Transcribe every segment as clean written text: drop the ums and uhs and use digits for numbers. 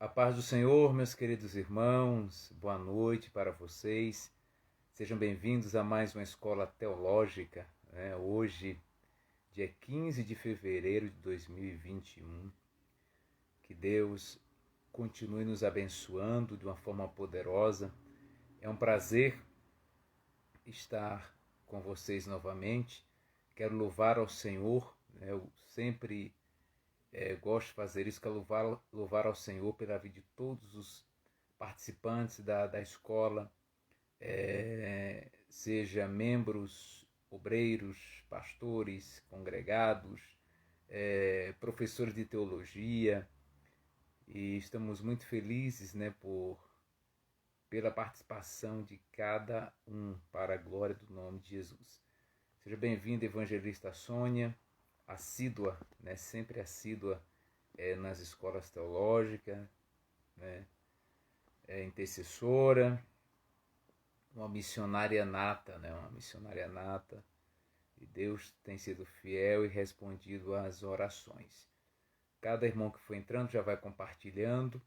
A paz do Senhor, meus queridos irmãos, boa noite para vocês. Sejam bem-vindos a mais uma escola teológica, hoje, dia 15 de fevereiro de 2021. Que Deus continue nos abençoando de uma forma poderosa. É um prazer estar com vocês novamente. Quero louvar ao Senhor, eu sempre gosto de fazer isso, que é louvar ao Senhor pela vida de todos os participantes da escola, seja membros, obreiros, pastores, congregados, professores de teologia, e estamos muito felizes, pela participação de cada um, para a glória do nome de Jesus. Seja bem-vinda, evangelista Sônia, assídua, sempre assídua nas escolas teológicas, intercessora, uma missionária nata, e Deus tem sido fiel e respondido às orações. Cada irmão que foi entrando já vai compartilhando.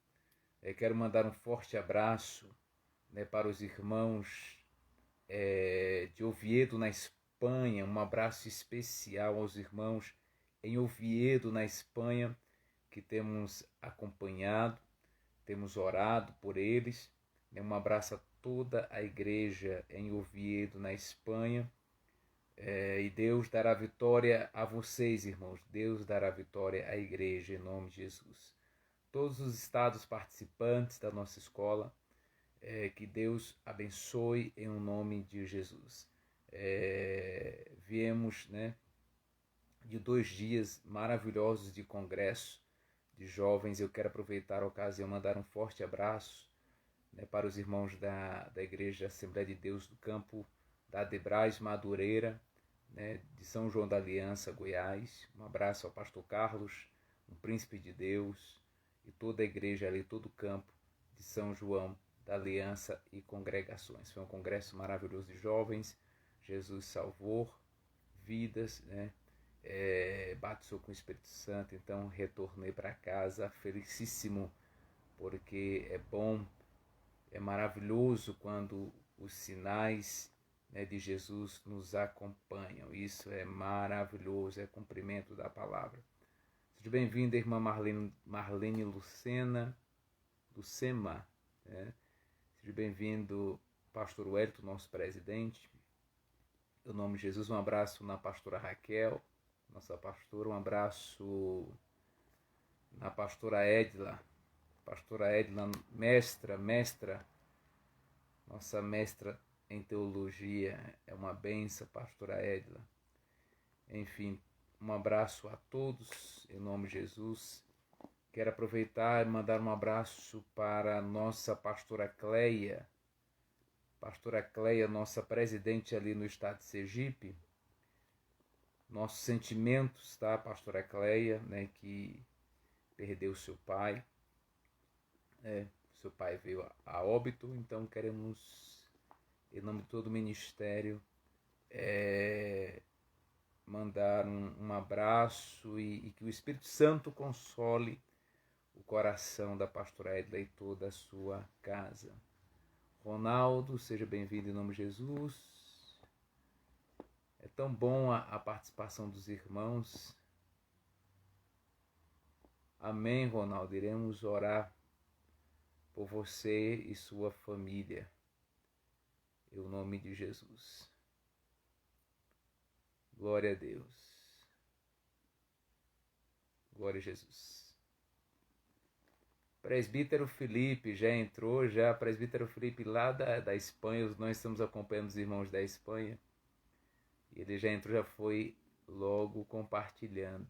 Quero mandar um forte abraço para os irmãos de Oviedo, na Espanha, um abraço especial aos irmãos em Oviedo, na Espanha, que temos acompanhado, temos orado por eles. Um abraço a toda a igreja em Oviedo, na Espanha. E Deus dará vitória a vocês, irmãos. Deus dará vitória à igreja, em nome de Jesus. Todos os estados participantes da nossa escola, que Deus abençoe em nome de Jesus. Viemos de 2 dias maravilhosos de congresso de jovens. Eu quero aproveitar a ocasião e mandar um forte abraço para os irmãos da Igreja Assembleia de Deus do Campo da Adebrais Madureira, de São João da Aliança, Goiás. Um abraço ao pastor Carlos, um príncipe de Deus, e toda a igreja ali, todo o campo de São João da Aliança e congregações. Foi um congresso maravilhoso de jovens. Jesus salvou vidas, batizou com o Espírito Santo. Então retornei para casa felicíssimo, porque é bom, é maravilhoso quando os sinais de Jesus nos acompanham. Isso é maravilhoso, é cumprimento da palavra. Seja bem-vinda, irmã Marlene Lucena, do SEMA. Seja bem-vindo, pastor Wellington, nosso presidente. Em nome de Jesus, um abraço na pastora Raquel, nossa pastora. Um abraço na pastora Edla. Pastora Edla, mestra, nossa mestra em teologia, é uma benção, pastora Edla. Enfim, um abraço a todos, em nome de Jesus. Quero aproveitar e mandar um abraço para a nossa pastora Cleia. Pastora Cleia, nossa presidente ali no estado de Sergipe. Nossos sentimentos, pastora Cleia, que perdeu seu pai. Seu pai veio a óbito, então queremos, em nome de todo o ministério, mandar um abraço e que o Espírito Santo console o coração da pastora Edla e toda a sua casa. Ronaldo, seja bem-vindo em nome de Jesus. É tão bom a participação dos irmãos. Amém, Ronaldo. Iremos orar por você e sua família, em nome de Jesus. Glória a Deus. Glória a Jesus. Presbítero Felipe já entrou, presbítero Felipe lá da Espanha. Nós estamos acompanhando os irmãos da Espanha. Ele já entrou, já foi logo compartilhando.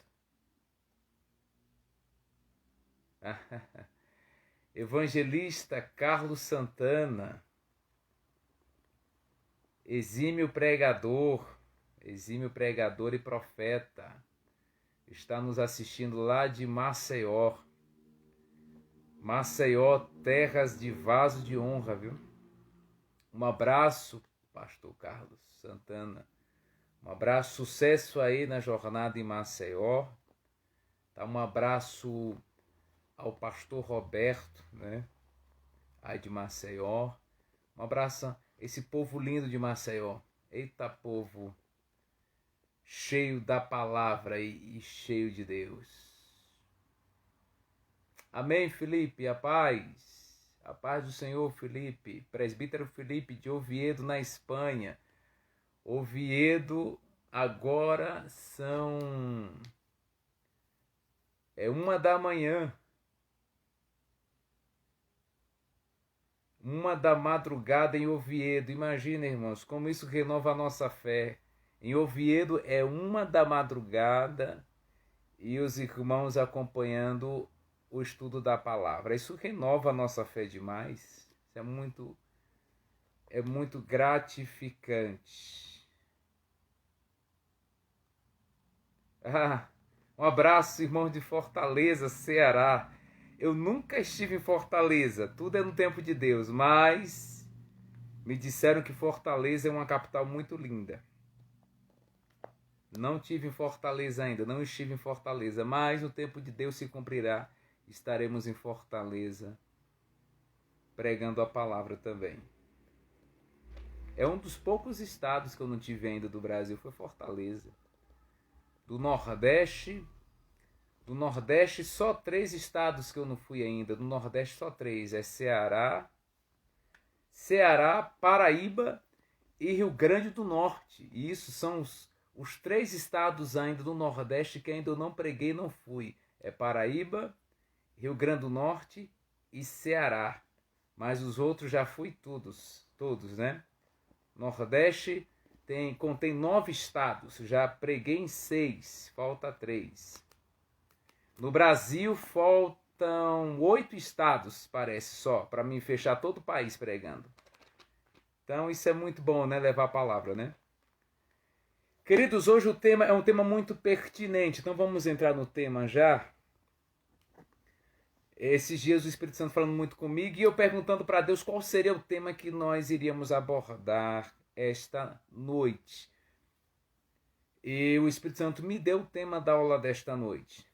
Evangelista Carlos Santana, exímio pregador e profeta, está nos assistindo lá de Maceió, terras de vaso de honra, viu? Um abraço, pastor Carlos Santana. Um abraço, sucesso aí na jornada em Maceió. Um abraço ao pastor Roberto, né? Aí de Maceió. Um abraço a esse povo lindo de Maceió. Eita, povo cheio da palavra e cheio de Deus. Amém, Felipe, a paz. A paz do Senhor, Felipe. Presbítero Felipe de Oviedo, na Espanha. Oviedo, agora são... É 1h. 1h em Oviedo. Imagina, irmãos, como isso renova a nossa fé. Em Oviedo é 1h e os irmãos acompanhando o estudo da palavra. Isso renova a nossa fé demais. Isso é muito gratificante. Um abraço, irmãos de Fortaleza, Ceará. Eu nunca estive em Fortaleza, tudo é no tempo de Deus, mas me disseram que Fortaleza é uma capital muito linda. Não estive em Fortaleza ainda, não estive em Fortaleza, mas no tempo de Deus se cumprirá. Estaremos em Fortaleza pregando a palavra também. É um dos poucos estados que eu não tive ainda do Brasil, foi Fortaleza. Do Nordeste, só 3 estados que eu não fui ainda. Do Nordeste só 3, é Ceará, Paraíba e Rio Grande do Norte. E isso são os 3 estados ainda do Nordeste que ainda eu não preguei e não fui. É Paraíba, Rio Grande do Norte e Ceará. Mas os outros já fui todos, né? Nordeste contém 9 estados, já preguei em 6, falta 3. No Brasil faltam 8 estados, parece só, para mim fechar todo o país pregando. Então isso é muito bom, né? Levar a palavra, né? Queridos, hoje o tema é um tema muito pertinente, então vamos entrar no tema já. Esses dias o Espírito Santo falando muito comigo e eu perguntando para Deus qual seria o tema que nós iríamos abordar esta noite. E o Espírito Santo me deu o tema da aula desta noite.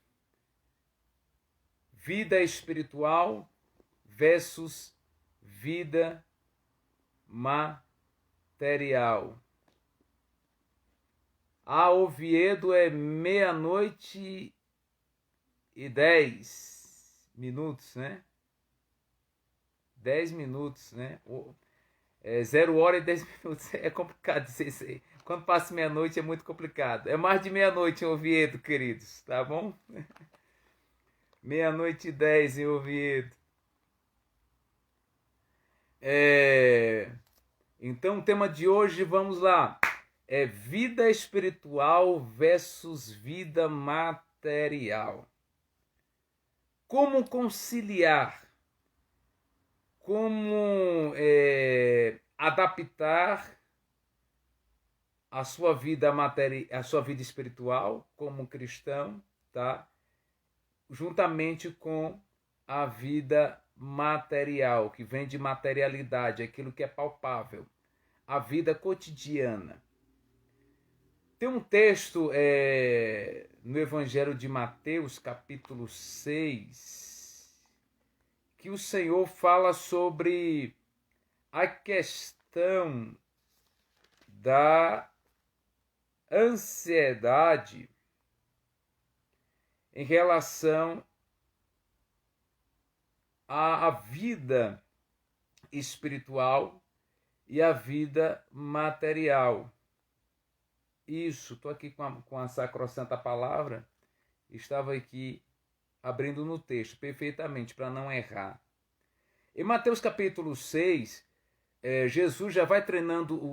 Vida espiritual versus vida material. A Oviedo é 00:10, né? 10 minutos, né? 0h10. É complicado dizer isso aí. Quando passa meia-noite é muito complicado. É mais de meia-noite em Oviedo, queridos, tá bom? 00:10 em Oviedo. Então o tema de hoje, vamos lá, é vida espiritual versus vida material. Como conciliar? Como adaptar a sua vida a sua vida espiritual como cristão, tá? Juntamente com a vida material, que vem de materialidade, aquilo que é palpável, a vida cotidiana. Tem um texto no Evangelho de Mateus, capítulo 6, que o Senhor fala sobre a questão da ansiedade em relação à vida espiritual e à vida material. Isso, estou aqui com a sacrossanta palavra, estava aqui abrindo no texto perfeitamente para não errar. Em Mateus capítulo 6, Jesus já vai treinando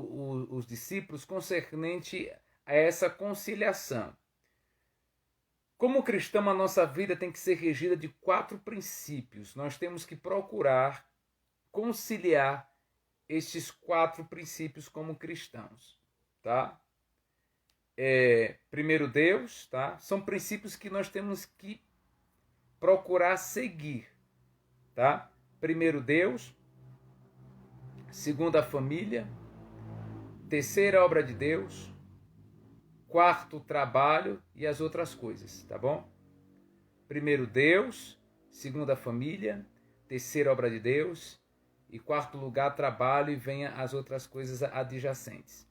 os discípulos concernente a essa conciliação. Como cristão, a nossa vida tem que ser regida de 4 princípios. Nós temos que procurar conciliar estes 4 princípios como cristãos, tá? Primeiro Deus, tá? São princípios que nós temos que procurar seguir, tá? Primeiro Deus, segundo a família, terceira obra de Deus, quarto trabalho e as outras coisas, tá bom? Primeiro Deus, segundo a família, terceiro, obra de Deus, e quarto lugar, trabalho, e venha as outras coisas adjacentes.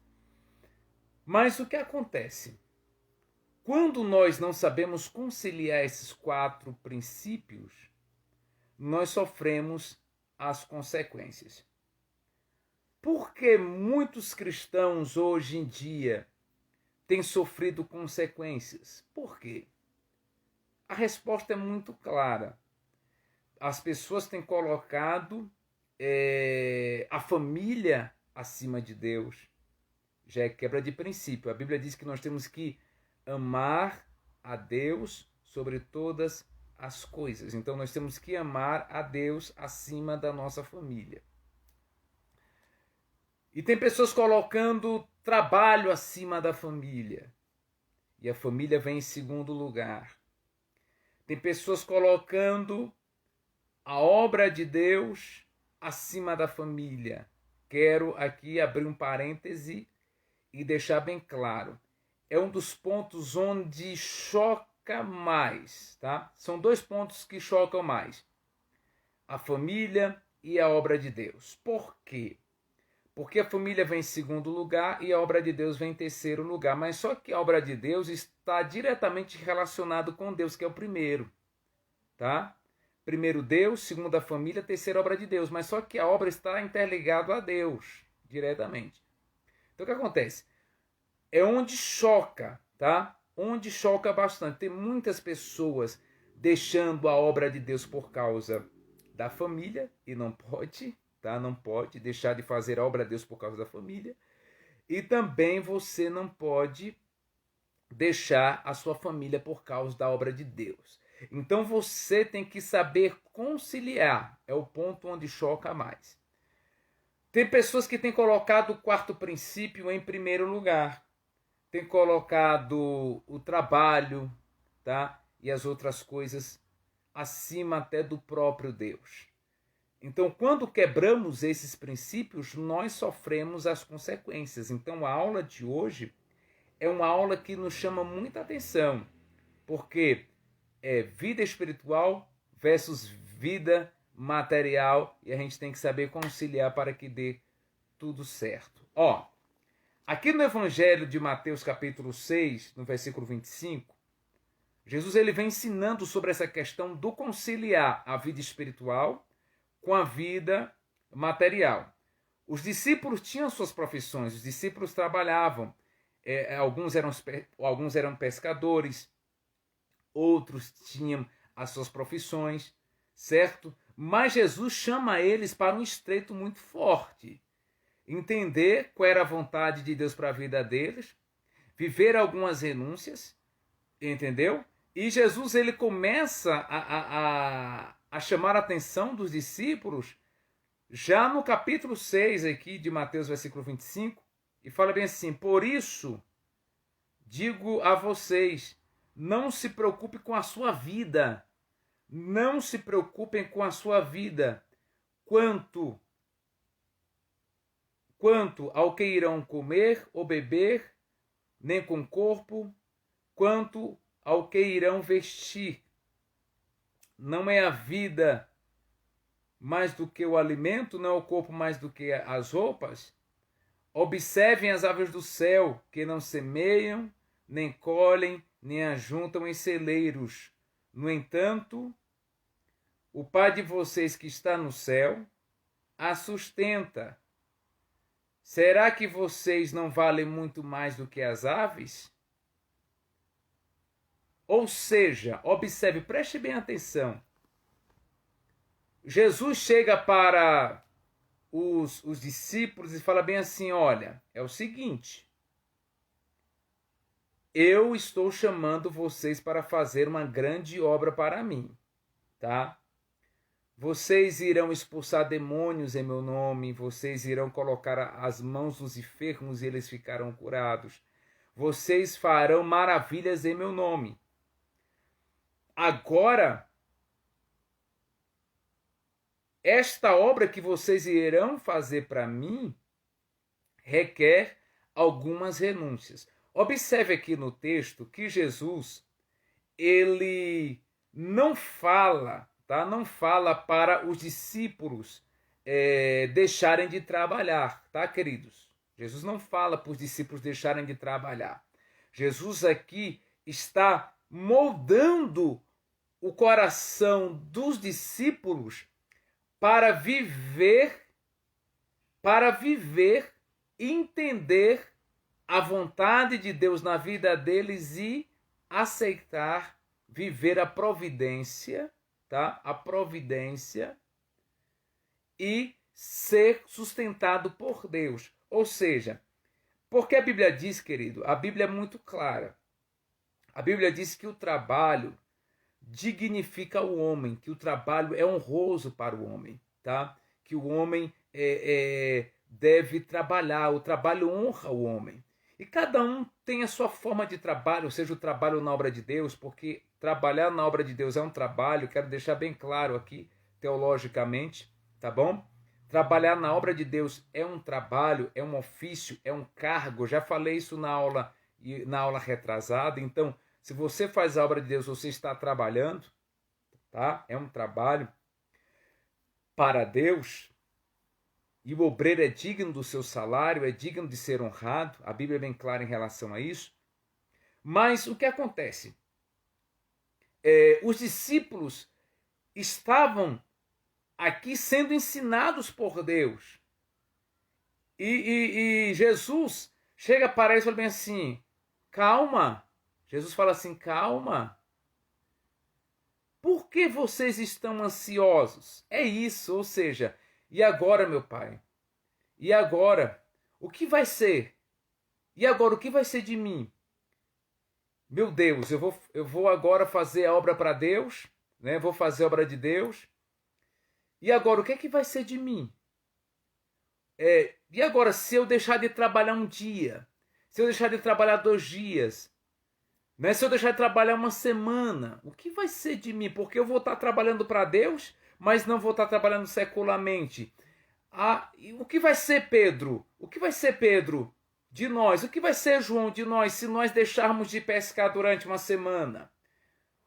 Mas o que acontece? Quando nós não sabemos conciliar esses 4 princípios, nós sofremos as consequências. Por que muitos cristãos hoje em dia têm sofrido consequências? Por quê? A resposta é muito clara. As pessoas têm colocado a família acima de Deus. Já é quebra de princípio. A Bíblia diz que nós temos que amar a Deus sobre todas as coisas. Então nós temos que amar a Deus acima da nossa família. E tem pessoas colocando trabalho acima da família. E a família vem em segundo lugar. Tem pessoas colocando a obra de Deus acima da família. Quero aqui abrir um parêntese e deixar bem claro. É um dos pontos onde choca mais, tá? São 2 pontos que chocam mais. A família e a obra de Deus. Por quê? Porque a família vem em segundo lugar e a obra de Deus vem em terceiro lugar. Mas só que a obra de Deus está diretamente relacionada com Deus, que é o primeiro. Tá? Primeiro Deus, segundo a família, terceiro obra de Deus. Mas só que a obra está interligada a Deus, diretamente. Então o que acontece? É onde choca, tá? Onde choca bastante. Tem muitas pessoas deixando a obra de Deus por causa da família, e não pode, tá? Não pode deixar de fazer a obra de Deus por causa da família. E também você não pode deixar a sua família por causa da obra de Deus. Então você tem que saber conciliar. É o ponto onde choca mais. Tem pessoas que têm colocado o 4º princípio em primeiro lugar. Tem colocado o trabalho, tá? E as outras coisas acima até do próprio Deus. Então, quando quebramos esses princípios, nós sofremos as consequências. Então, a aula de hoje é uma aula que nos chama muita atenção, porque é vida espiritual versus vida material, e a gente tem que saber conciliar para que dê tudo certo. Ó, aqui no Evangelho de Mateus, capítulo 6, no versículo 25, Jesus ele vem ensinando sobre essa questão do conciliar a vida espiritual com a vida material. Os discípulos tinham suas profissões, os discípulos trabalhavam. Alguns eram pescadores, outros tinham as suas profissões, certo? Mas Jesus chama eles para um estreito muito forte. Entender qual era a vontade de Deus para a vida deles, viver algumas renúncias, entendeu? E Jesus ele começa a chamar a atenção dos discípulos já no capítulo 6 aqui de Mateus, versículo 25, e fala bem assim: por isso digo a vocês, não se preocupe com a sua vida, não se preocupem com a sua vida, quanto ao que irão comer ou beber, nem com o corpo, quanto ao que irão vestir. Não é a vida mais do que o alimento, não é o corpo mais do que as roupas? Observem as aves do céu, que não semeiam, nem colhem, nem ajuntam em celeiros. No entanto, o Pai de vocês que está no céu a sustenta. Será que vocês não valem muito mais do que as aves? Ou seja, observe, preste bem atenção. Jesus chega para os discípulos e fala bem assim: olha, é o seguinte, eu estou chamando vocês para fazer uma grande obra para mim, tá? Vocês irão expulsar demônios em meu nome, vocês irão colocar as mãos nos enfermos e eles ficarão curados. Vocês farão maravilhas em meu nome. Agora, esta obra que vocês irão fazer para mim requer algumas renúncias. Observe aqui no texto que Jesus, ele não fala tá? Não fala para os discípulos deixarem de trabalhar, tá, queridos? Jesus não fala para os discípulos deixarem de trabalhar. Jesus aqui está moldando o coração dos discípulos para viver e entender a vontade de Deus na vida deles e aceitar viver a providência, tá? A providência e ser sustentado por Deus. Ou seja, porque a Bíblia diz, querido, a Bíblia é muito clara. A Bíblia diz que o trabalho dignifica o homem, que o trabalho é honroso para o homem, tá? Que o homem deve trabalhar, o trabalho honra o homem. E cada um tem a sua forma de trabalho, seja o trabalho na obra de Deus, porque trabalhar na obra de Deus é um trabalho, quero deixar bem claro aqui, teologicamente, tá bom? Trabalhar na obra de Deus é um trabalho, é um ofício, é um cargo. Já falei isso na aula retrasada. Então, se você faz a obra de Deus, você está trabalhando, tá? É um trabalho para Deus. E o obreiro é digno do seu salário, é digno de ser honrado. A Bíblia é bem clara em relação a isso. Mas o que acontece? Os discípulos estavam aqui sendo ensinados por Deus. E Jesus chega para eles e fala bem assim, calma. Jesus fala assim, calma. Por que vocês estão ansiosos? É isso, ou seja, e agora, meu pai? E agora? O que vai ser? E agora, o que vai ser de mim? Meu Deus, eu vou agora fazer a obra para Deus, né? Vou fazer a obra de Deus. E agora, o que é que vai ser de mim? E agora, se eu deixar de trabalhar um dia? Se eu deixar de trabalhar 2 dias? Né? Se eu deixar de trabalhar uma semana? O que vai ser de mim? Porque eu vou estar trabalhando para Deus, mas não vou estar trabalhando secularmente. E o que vai ser, Pedro? O que vai ser, Pedro, de nós? O que vai ser, João, de nós, se nós deixarmos de pescar durante uma semana?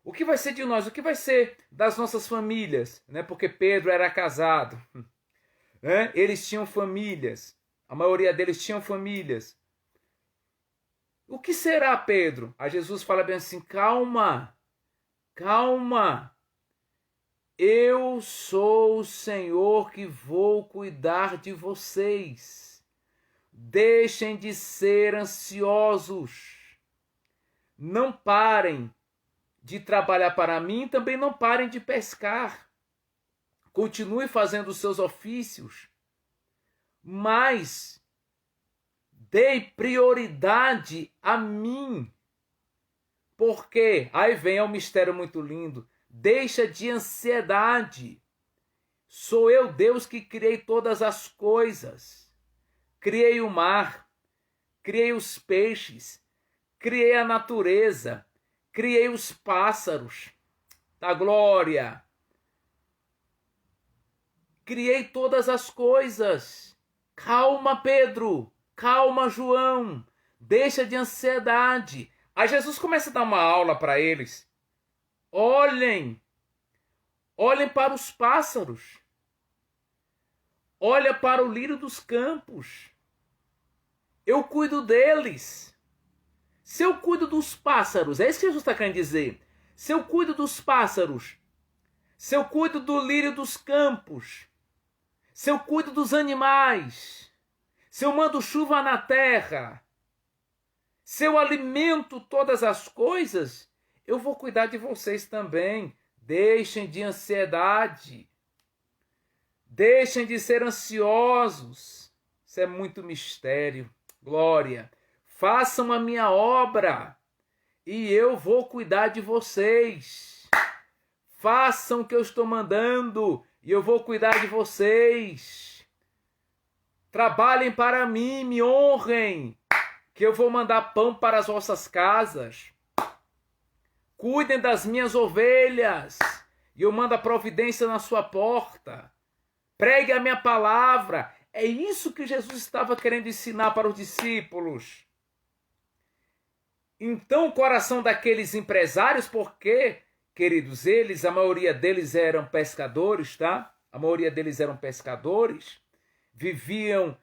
O que vai ser de nós? O que vai ser das nossas famílias? Né? Porque Pedro era casado. Né? Eles tinham famílias. A maioria deles tinham famílias. O que será, Pedro? Aí Jesus fala bem assim, calma, calma. Eu sou o Senhor que vou cuidar de vocês. Deixem de ser ansiosos. Não parem de trabalhar para mim, também não parem de pescar. Continue fazendo os seus ofícios, mas dei prioridade a mim. Porque, aí vem um mistério muito lindo, deixa de ansiedade. Sou eu, Deus, que criei todas as coisas. Criei o mar, criei os peixes, criei a natureza, criei os pássaros da glória. Criei todas as coisas. Calma, Pedro. Calma, João. Deixa de ansiedade. Aí Jesus começa a dar uma aula para eles. Olhem para os pássaros. Olha para o lírio dos campos. Eu cuido deles. Se eu cuido dos pássaros, é isso que Jesus está querendo dizer. Se eu cuido dos pássaros, se eu cuido do lírio dos campos, se eu cuido dos animais, se eu mando chuva na terra, se eu alimento todas as coisas, eu vou cuidar de vocês também. Deixem de ansiedade. Deixem de ser ansiosos. Isso é muito mistério. Glória. Façam a minha obra e eu vou cuidar de vocês. Façam o que eu estou mandando e eu vou cuidar de vocês. Trabalhem para mim, me honrem, que eu vou mandar pão para as vossas casas. Cuidem das minhas ovelhas e eu mando a providência na sua porta. Pregue a minha palavra. É isso que Jesus estava querendo ensinar para os discípulos. Então o coração daqueles empresários, por quê? queridos, a maioria deles eram pescadores, tá? A maioria deles eram pescadores, viviam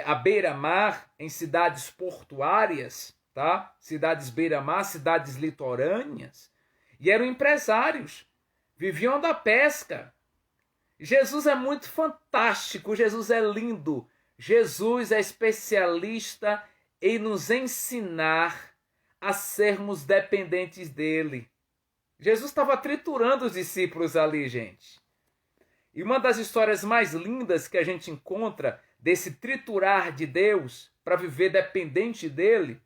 à beira-mar, em cidades portuárias, tá? Cidades beira-mar, cidades litorâneas, e eram empresários, viviam da pesca. Jesus é muito fantástico, Jesus é lindo, Jesus é especialista em nos ensinar a sermos dependentes dele. Jesus estava triturando os discípulos ali, gente. E uma das histórias mais lindas que a gente encontra desse triturar de Deus para viver dependente dele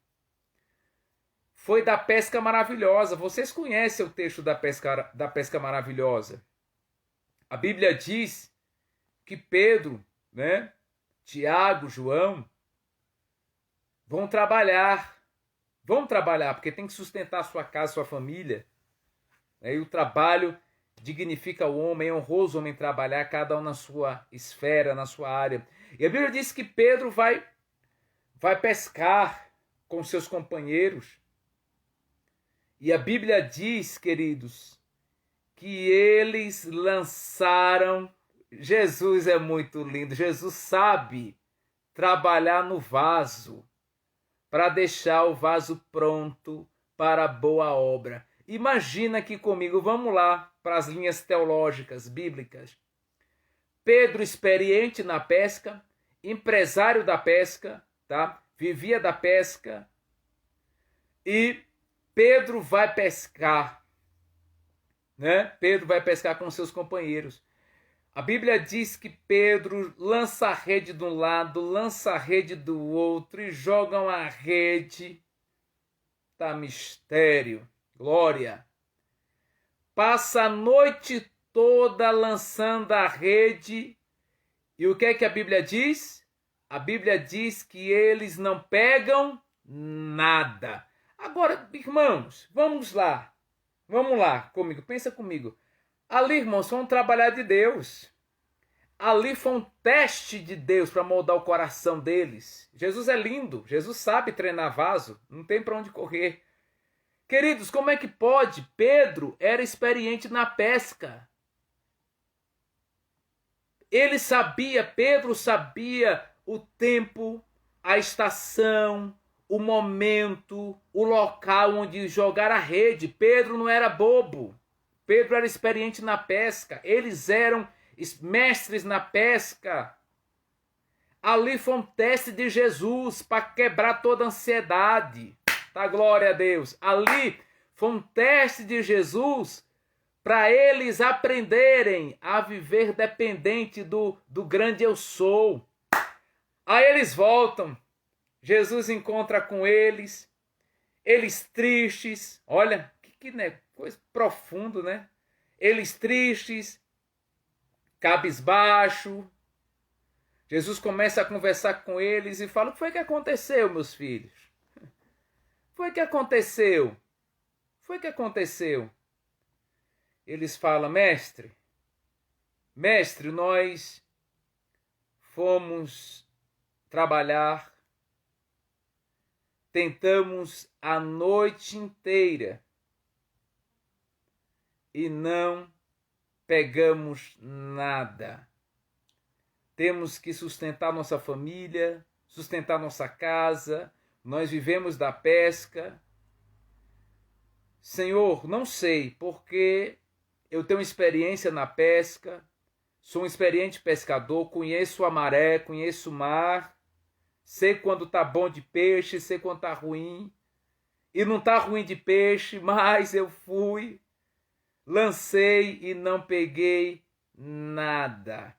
foi da pesca maravilhosa. Vocês conhecem o texto da pesca maravilhosa. A Bíblia diz que Pedro, né, Tiago, João, vão trabalhar, porque tem que sustentar sua casa, sua família. E o trabalho dignifica o homem, é honroso o homem trabalhar, cada um na sua esfera, na sua área. E a Bíblia diz que Pedro vai pescar com seus companheiros. E a Bíblia diz, queridos, que eles lançaram. Jesus é muito lindo. Jesus sabe trabalhar no vaso para deixar o vaso pronto para a boa obra. Imagina aqui comigo, vamos lá para as linhas teológicas, bíblicas. Pedro, experiente na pesca, empresário da pesca, tá? Vivia da pesca. E Pedro vai pescar, né? Pedro vai pescar com seus companheiros. A Bíblia diz que Pedro lança a rede de um lado, lança a rede do outro e jogam a rede. Tá mistério. Glória. Passa a noite toda lançando a rede. E o que é que a Bíblia diz? A Bíblia diz que eles não pegam nada. Agora, irmãos, vamos lá. Vamos lá comigo, pensa comigo. Ali, irmãos, foi um trabalhar de Deus. Ali foi um teste de Deus para moldar o coração deles. Jesus é lindo, Jesus sabe treinar vaso, não tem para onde correr. Queridos, como é que pode? Pedro era experiente na pesca. Pedro sabia o tempo, a estação, o momento, o local onde jogar a rede. Pedro não era bobo. Pedro era experiente na pesca. Eles eram mestres na pesca. Ali foi um teste de Jesus para quebrar toda a ansiedade. Tá, glória a Deus. Ali foi um teste de Jesus para eles aprenderem a viver dependente do grande eu sou. Aí eles voltam. Jesus encontra com eles tristes. Olha, que coisa profundo, né? Eles tristes, cabisbaixo. Jesus começa a conversar com eles e fala: o que foi que aconteceu, meus filhos? Foi que aconteceu? Foi que aconteceu? Eles falam: mestre, nós fomos trabalhar, tentamos a noite inteira e não pegamos nada. Temos que sustentar nossa família, sustentar nossa casa. Nós vivemos da pesca. Senhor, não sei, porque eu tenho experiência na pesca, sou um experiente pescador, conheço a maré, conheço o mar, sei quando está bom de peixe, sei quando está ruim. E não está ruim de peixe, mas eu fui, lancei e não peguei nada.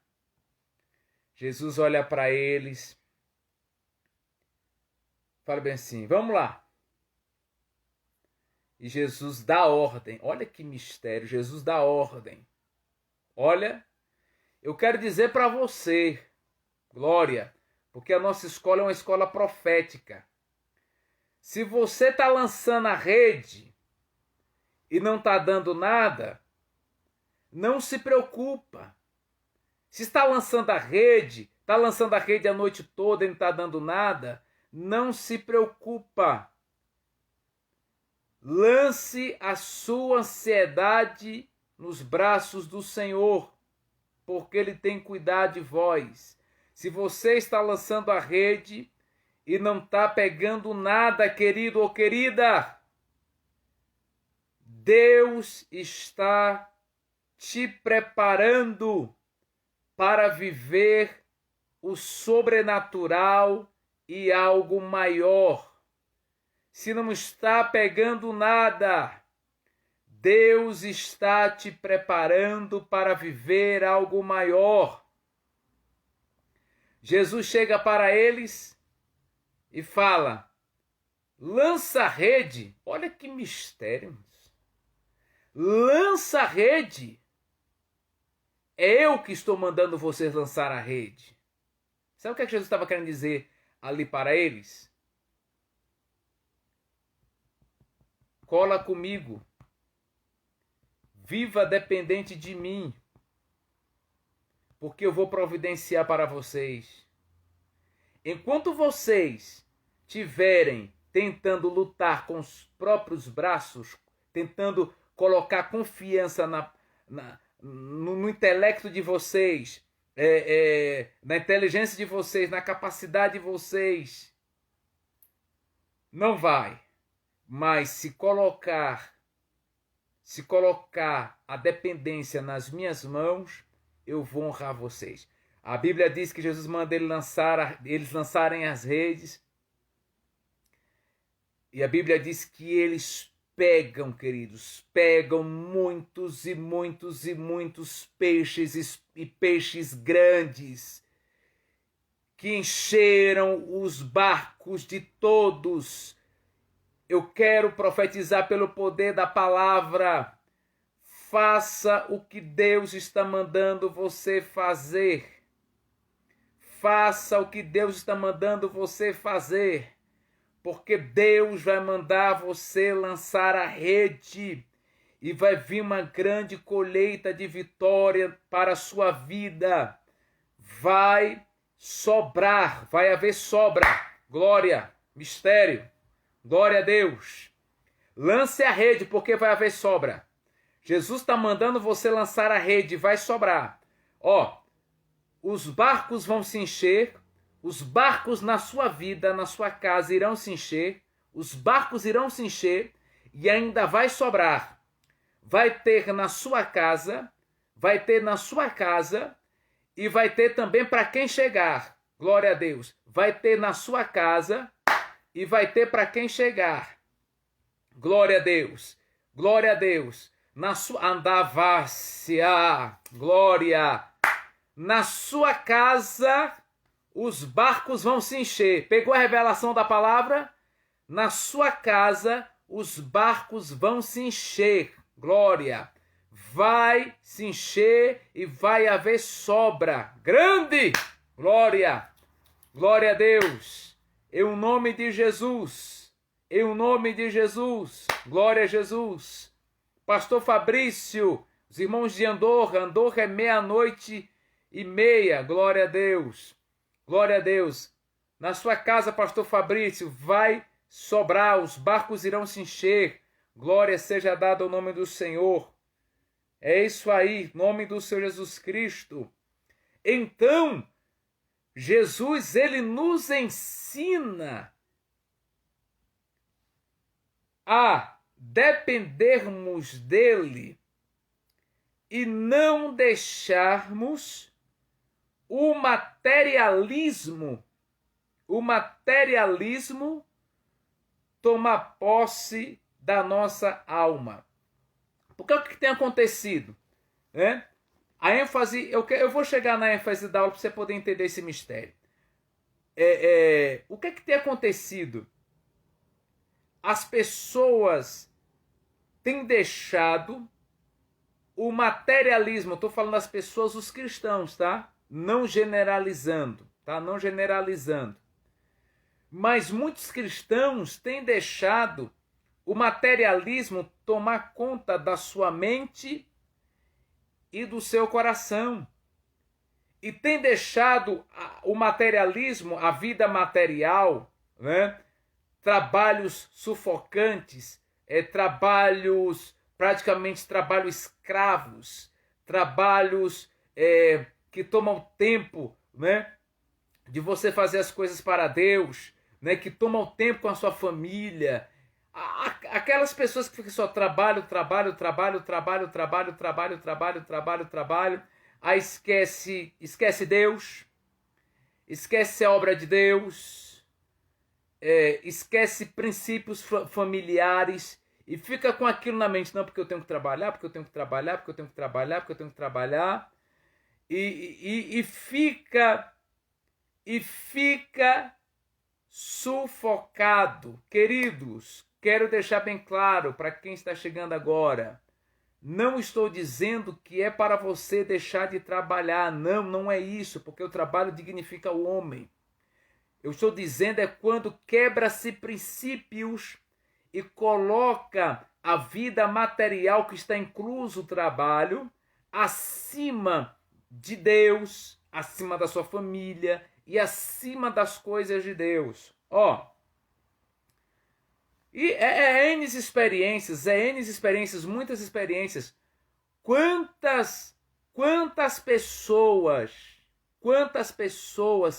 Jesus olha para eles, fala bem assim: vamos lá. E Jesus dá ordem. Olha que mistério, Jesus dá ordem. Olha, eu quero dizer para você, glória, porque a nossa escola é uma escola profética. Se você está lançando a rede e não está dando nada, não se preocupa. Se está lançando a rede a noite toda e não está dando nada, não se preocupa. Lance a sua ansiedade nos braços do Senhor, porque Ele tem cuidado de vós. Se você está lançando a rede e não está pegando nada, querido ou querida, Deus está te preparando para viver o sobrenatural e algo maior. Se não está pegando nada, Deus está te preparando para viver algo maior. Jesus chega para eles e fala: lança a rede. Olha que mistério. Lança a rede. É eu que estou mandando vocês lançar a rede. Sabe o que Jesus estava querendo dizer ali para eles? Cola comigo. Viva dependente de mim. Porque eu vou providenciar para vocês. Enquanto vocês tiverem tentando lutar com os próprios braços, tentando colocar confiança no intelecto de vocês, na inteligência de vocês, na capacidade de vocês, não vai. Mas se colocar a dependência nas minhas mãos, eu vou honrar vocês. A Bíblia diz que Jesus manda eles lançarem as redes. E a Bíblia diz que eles pegam, queridos, pegam muitos e muitos e muitos peixes, e peixes grandes, que encheram os barcos de todos. Eu quero profetizar pelo poder da palavra. Faça o que Deus está mandando você fazer. Faça o que Deus está mandando você fazer. Porque Deus vai mandar você lançar a rede. E vai vir uma grande colheita de vitória para a sua vida. Vai sobrar. Vai haver sobra. Glória. Mistério. Glória a Deus. Lance a rede porque vai haver sobra. Jesus está mandando você lançar a rede, vai sobrar. Os barcos vão se encher, os barcos na sua vida, na sua casa irão se encher, os barcos irão se encher e ainda vai sobrar. Vai ter na sua casa e vai ter também para quem chegar. Glória a Deus. Vai ter na sua casa e vai ter para quem chegar. Glória a Deus. Glória a Deus. Na sua andavácia, glória. Na sua casa, os barcos vão se encher. Pegou a revelação da palavra? Na sua casa, os barcos vão se encher. Glória. Vai se encher e vai haver sobra. Grande. Glória. Glória a Deus. Em nome de Jesus. Em nome de Jesus. Glória a Jesus. Pastor Fabrício, os irmãos de Andorra. Andorra é 00:30. Glória a Deus. Glória a Deus. Na sua casa, Pastor Fabrício, vai sobrar. Os barcos irão se encher. Glória seja dada ao nome do Senhor. É isso aí. Nome do Senhor Jesus Cristo. Então, Jesus, ele nos ensina a dependermos dele e não deixarmos o materialismo tomar posse da nossa alma. Porque o que tem acontecido? A ênfase, eu vou chegar na ênfase da aula para você poder entender esse mistério. O que tem acontecido? As pessoas têm deixado o materialismo, estou falando das pessoas, os cristãos, tá? Não generalizando, tá? Não generalizando. Mas muitos cristãos têm deixado o materialismo tomar conta da sua mente e do seu coração. E têm deixado o materialismo, a vida material, trabalhos sufocantes, trabalhos, praticamente trabalhos escravos, trabalhos que tomam tempo, né, de você fazer as coisas para Deus, né, que tomam tempo com a sua família. Aquelas pessoas que ficam só trabalho, trabalho, trabalho, trabalho, trabalho, trabalho, trabalho, trabalho, trabalho, aí esquece Deus, esquece a obra de Deus, esquece princípios familiares e fica com aquilo na mente, não, porque eu tenho que trabalhar, porque eu tenho que trabalhar, porque eu tenho que trabalhar, porque eu tenho que trabalhar, e fica sufocado. Queridos, quero deixar bem claro para quem está chegando agora, não estou dizendo que é para você deixar de trabalhar, não, não é isso, porque o trabalho dignifica o homem. Eu estou dizendo é quando quebra-se princípios e coloca a vida material que está incluso o trabalho acima de Deus, acima da sua família e acima das coisas de Deus. E N experiências, muitas experiências. Quantas pessoas,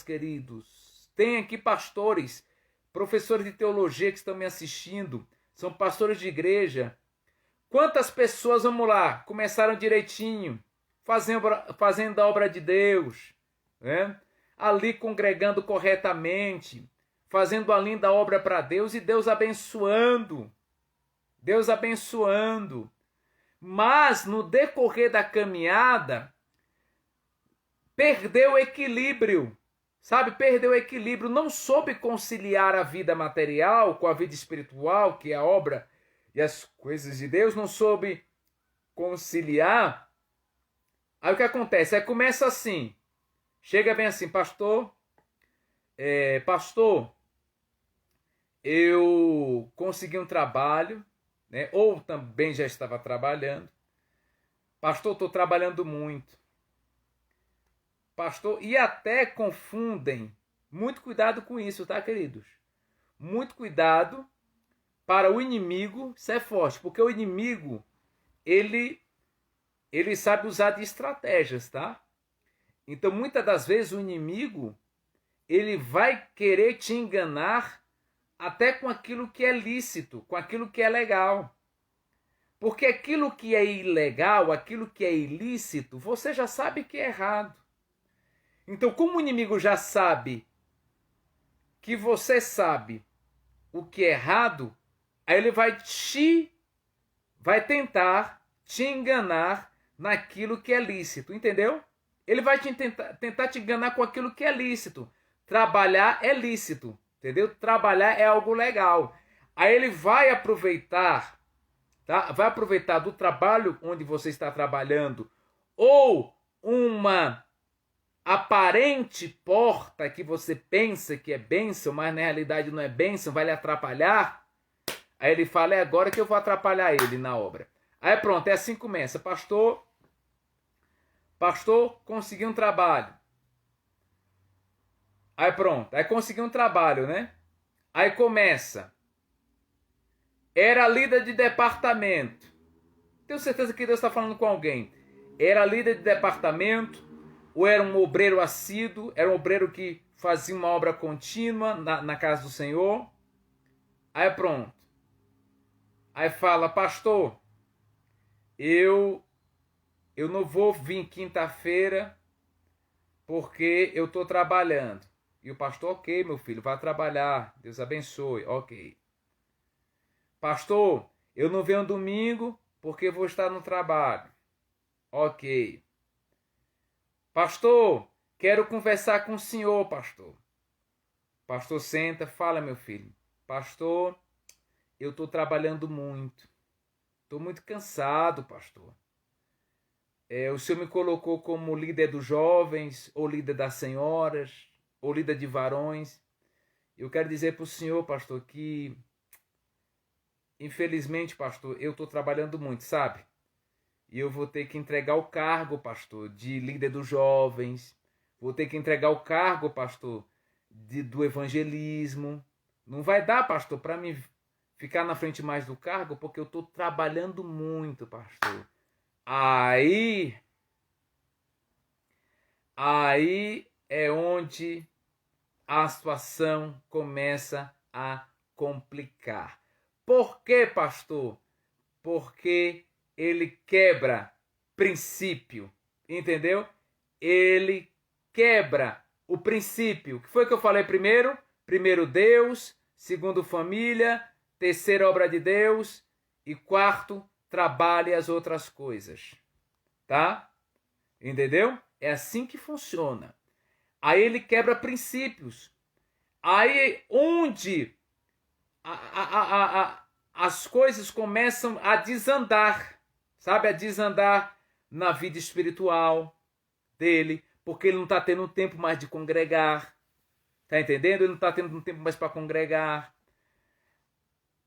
queridos, tem aqui pastores, professores de teologia que estão me assistindo, são pastores de igreja. Quantas pessoas, vamos lá, começaram direitinho, fazendo a obra de Deus, né? Ali congregando corretamente, fazendo a linda obra para Deus e Deus abençoando. Mas no decorrer da caminhada, perdeu o equilíbrio, sabe? Perdeu o equilíbrio, não soube conciliar a vida material com a vida espiritual, que é a obra e as coisas de Deus, não soube conciliar. Aí o que acontece? Aí começa assim, chega bem assim, pastor, eu consegui um trabalho, né? Ou também já estava trabalhando. Pastor, estou trabalhando muito. Pastor, e até confundem. Muito cuidado com isso, tá, queridos? Muito cuidado para o inimigo ser forte, porque o inimigo, ele sabe usar de estratégias, tá? Então, muitas das vezes, o inimigo, ele vai querer te enganar até com aquilo que é lícito, com aquilo que é legal. Porque aquilo que é ilegal, aquilo que é ilícito, você já sabe que é errado. Então, como o inimigo já sabe que você sabe o que é errado, aí ele vai tentar te enganar naquilo que é lícito, entendeu? Ele vai tentar te enganar com aquilo que é lícito. Trabalhar é lícito, entendeu? Trabalhar é algo legal. Aí ele vai aproveitar, tá? Vai aproveitar do trabalho onde você está trabalhando ou uma aparente porta que você pensa que é bênção, mas na realidade não é bênção, vai lhe atrapalhar. Aí ele fala, é agora que eu vou atrapalhar ele na obra. Aí pronto, é assim que começa. Pastor, consegui um trabalho. Aí pronto, aí consegui um trabalho, né? Aí começa. Era líder de departamento. Tenho certeza que Deus está falando com alguém. Era líder de departamento, ou era um obreiro assíduo, era um obreiro que fazia uma obra contínua na casa do Senhor. Aí pronto. Aí fala, pastor, eu não vou vir quinta-feira porque eu estou trabalhando. E o pastor, ok, meu filho, vai trabalhar, Deus abençoe, ok. Pastor, eu não venho domingo porque vou estar no trabalho. Ok. Pastor, quero conversar com o senhor, pastor. Pastor, senta, fala, meu filho. Pastor, eu estou trabalhando muito. Estou muito cansado, pastor. O senhor me colocou como líder dos jovens, ou líder das senhoras, ou líder de varões. Eu quero dizer para o senhor, pastor, que infelizmente, pastor, eu estou trabalhando muito, sabe? E eu vou ter que entregar o cargo, pastor, de líder dos jovens. Vou ter que entregar o cargo, pastor, do evangelismo. Não vai dar, pastor, para mim ficar na frente mais do cargo porque eu estou trabalhando muito, pastor. Aí é onde a situação começa a complicar. Por quê, pastor? Porque ele quebra princípio, entendeu? Ele quebra o princípio. O que foi que eu falei primeiro? Primeiro Deus, segundo família, terceiro obra de Deus e quarto trabalhe as outras coisas. Tá? Entendeu? É assim que funciona. Aí ele quebra princípios. Aí onde as coisas começam a desandar, sabe? A desandar na vida espiritual dele, porque ele não está tendo tempo mais de congregar. Tá entendendo? Ele não está tendo tempo mais para congregar.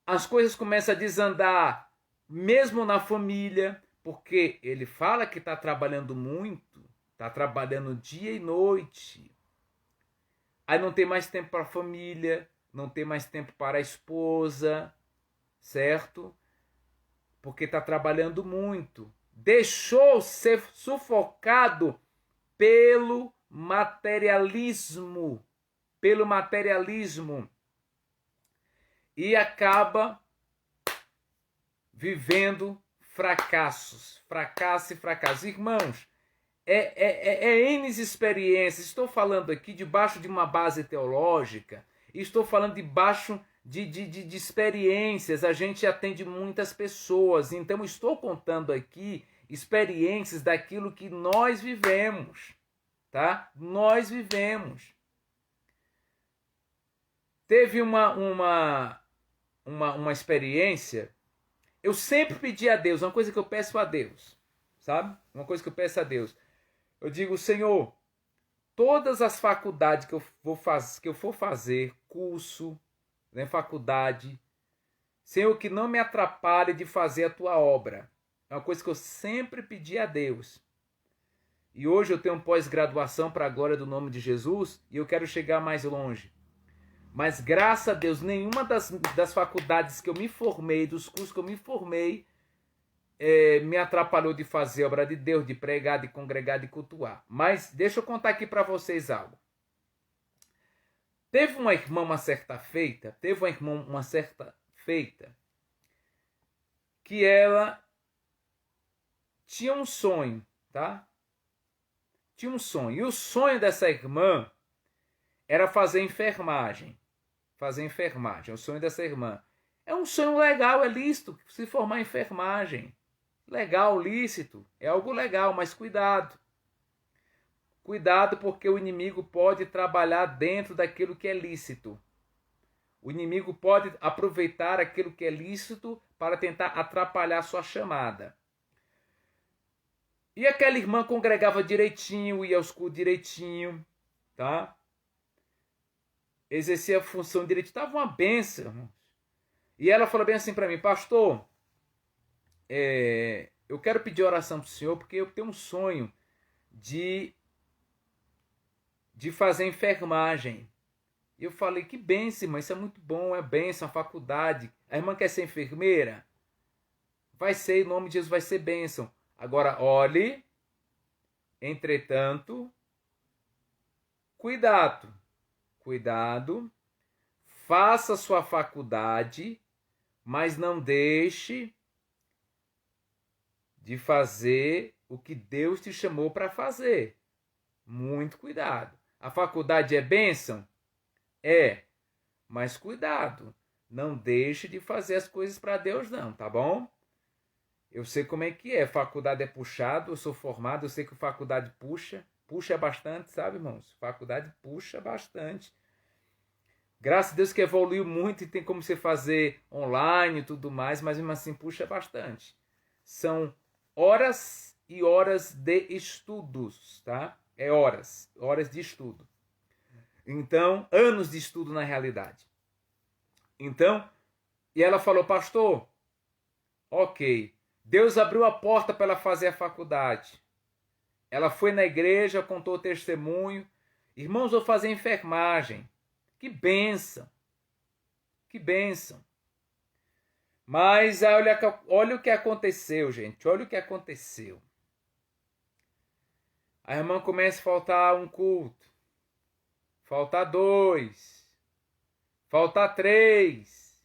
As coisas começam a desandar mesmo na família, porque ele fala que está trabalhando muito, está trabalhando dia e noite. Aí não tem mais tempo para a família, não tem mais tempo para a esposa, certo? Porque está trabalhando muito. Deixou ser sufocado pelo materialismo. Pelo materialismo. E acaba vivendo fracassos. Fracasso e fracasso. Irmãos, N experiências. Estou falando aqui debaixo de uma base teológica. Estou falando debaixo de experiências. A gente atende muitas pessoas. Então, estou contando aqui experiências daquilo que nós vivemos. Tá? Nós vivemos. Teve uma experiência. Eu sempre pedi a Deus, uma coisa que eu peço a Deus, sabe? Uma coisa que eu peço a Deus. Eu digo, Senhor, todas as faculdades que eu for fazer, curso, né, faculdade, Senhor, que não me atrapalhe de fazer a tua obra. É uma coisa que eu sempre pedi a Deus. E hoje eu tenho pós-graduação para a glória do nome de Jesus e eu quero chegar mais longe. Mas, graças a Deus, nenhuma das faculdades que eu me formei, dos cursos que eu me formei, me atrapalhou de fazer a obra de Deus, de pregar, de congregar, de cultuar. Mas deixa eu contar aqui para vocês algo. Teve uma irmã uma certa feita, que ela tinha um sonho, tá? Tinha um sonho. E o sonho dessa irmã era fazer enfermagem. Fazer enfermagem, é o sonho dessa irmã. É um sonho legal, é lícito se formar em enfermagem. Legal, lícito, é algo legal, mas cuidado. Cuidado porque o inimigo pode trabalhar dentro daquilo que é lícito. O inimigo pode aproveitar aquilo que é lícito para tentar atrapalhar sua chamada. E aquela irmã congregava direitinho, ia aos cultos direitinho, tá? Exercia a função direito, estava uma bênção, irmãos. E ela falou bem assim para mim, pastor, eu quero pedir oração para o senhor, porque eu tenho um sonho de fazer enfermagem. E eu falei, que bênção, irmã, isso é muito bom, é bênção, a faculdade. A irmã quer ser enfermeira? Vai ser, em nome de Jesus, vai ser bênção. Agora, olhe, entretanto, cuidado, faça sua faculdade, mas não deixe de fazer o que Deus te chamou para fazer. Muito cuidado. A faculdade é bênção? É, mas cuidado, não deixe de fazer as coisas para Deus não, tá bom? Eu sei como é que é, faculdade é puxado, eu sou formado, eu sei que faculdade puxa bastante, sabe, irmãos? Faculdade puxa bastante. Graças a Deus que evoluiu muito e tem como você fazer online e tudo mais, mas mesmo assim puxa bastante. São horas e horas de estudos, tá? É horas de estudo. Então, anos de estudo na realidade. Então, e ela falou, pastor, ok, Deus abriu a porta para ela fazer a faculdade. Ela foi na igreja, contou o testemunho. Irmãos, vou fazer enfermagem. Que bênção. Que bênção. Mas olha o que aconteceu, gente. Olha o que aconteceu. A irmã começa a faltar um culto. Falta 2. Falta 3.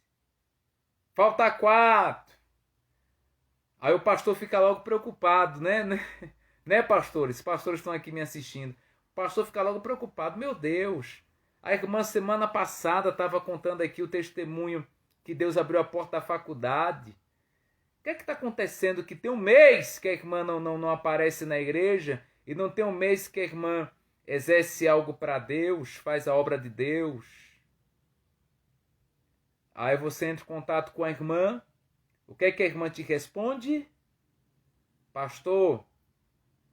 Falta 4. Aí o pastor fica logo preocupado, né? Né, pastores? Os pastores estão aqui me assistindo. O pastor fica logo preocupado. Meu Deus! A irmã semana passada estava contando aqui o testemunho que Deus abriu a porta da faculdade. O que é que está acontecendo? Que tem um mês que a irmã não aparece na igreja e não tem um mês que a irmã exerce algo para Deus, faz a obra de Deus. Aí você entra em contato com a irmã. O que é que a irmã te responde? Pastor,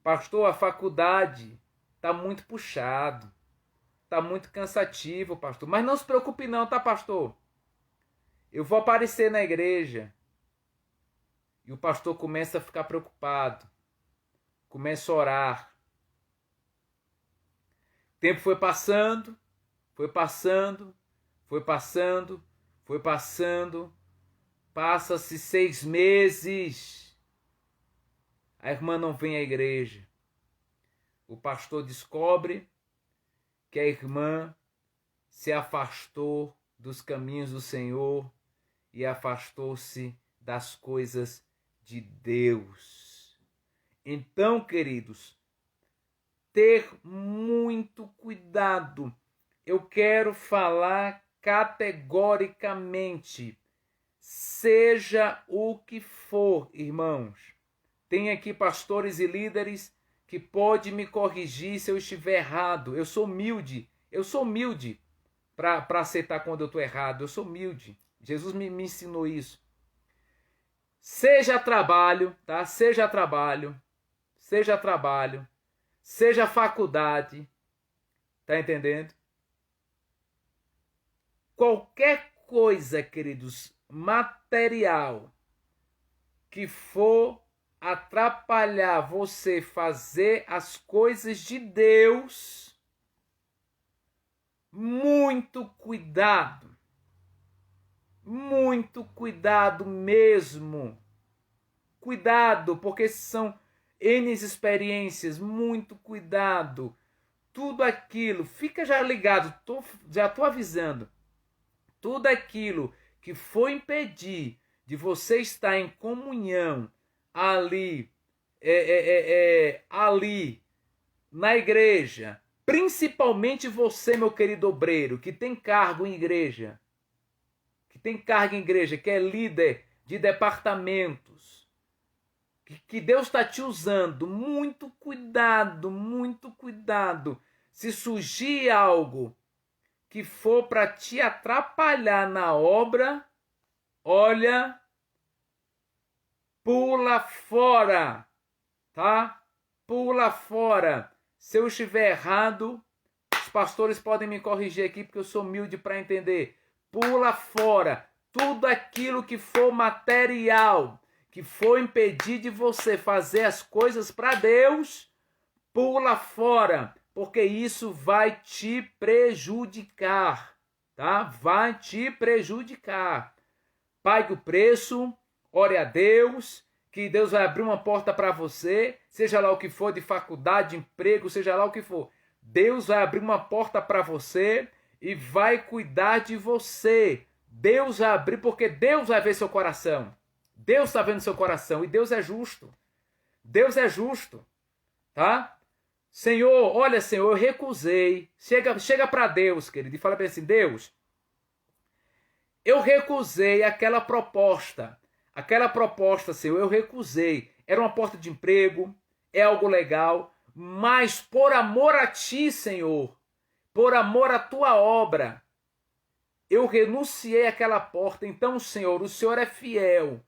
a faculdade está muito puxado. Está muito cansativo, pastor. Mas não se preocupe não, tá, pastor? Eu vou aparecer na igreja. E o pastor começa a ficar preocupado. Começa a orar. O tempo foi passando, foi passando, foi passando, foi passando. Passa-se 6 meses. A irmã não vem à igreja. O pastor descobre que a irmã se afastou dos caminhos do Senhor e afastou-se das coisas de Deus. Então, queridos, ter muito cuidado. Eu quero falar categoricamente. Seja o que for, irmãos. Tem aqui pastores e líderes que podem me corrigir se eu estiver errado. Eu sou humilde. Eu sou humilde para aceitar quando eu estou errado. Eu sou humilde. Jesus me ensinou isso. Seja trabalho, tá? Seja trabalho. Seja trabalho. Seja faculdade. Tá entendendo? Qualquer coisa, queridos, material que for atrapalhar você fazer as coisas de Deus, muito cuidado mesmo, cuidado, porque são N experiências, muito cuidado, tudo aquilo, fica já ligado, já estou avisando, tudo aquilo que for impedir de você estar em comunhão ali na igreja, principalmente você, meu querido obreiro, que tem cargo em igreja, que é líder de departamentos, que Deus está te usando, muito cuidado, se surgir algo que for para te atrapalhar na obra, olha, pula fora, tá? Pula fora. Se eu estiver errado, os pastores podem me corrigir aqui, porque eu sou humilde para entender. Pula fora. Tudo aquilo que for material, que for impedir de você fazer as coisas para Deus, pula fora, porque isso vai te prejudicar, tá? Vai te prejudicar. Pague o preço, ore a Deus, que Deus vai abrir uma porta para você, seja lá o que for, de faculdade, de emprego, seja lá o que for. Deus vai abrir uma porta para você e vai cuidar de você. Deus vai abrir, porque Deus vai ver seu coração. Deus está vendo seu coração e Deus é justo. Deus é justo, tá? Senhor, olha, Senhor, eu recusei. Chega para Deus, querido, e fala bem assim: Deus, eu recusei aquela proposta. Aquela proposta, Senhor, eu recusei. Era uma porta de emprego, é algo legal, mas por amor a Ti, Senhor, por amor à Tua obra, eu renunciei àquela porta. Então, Senhor, o Senhor é fiel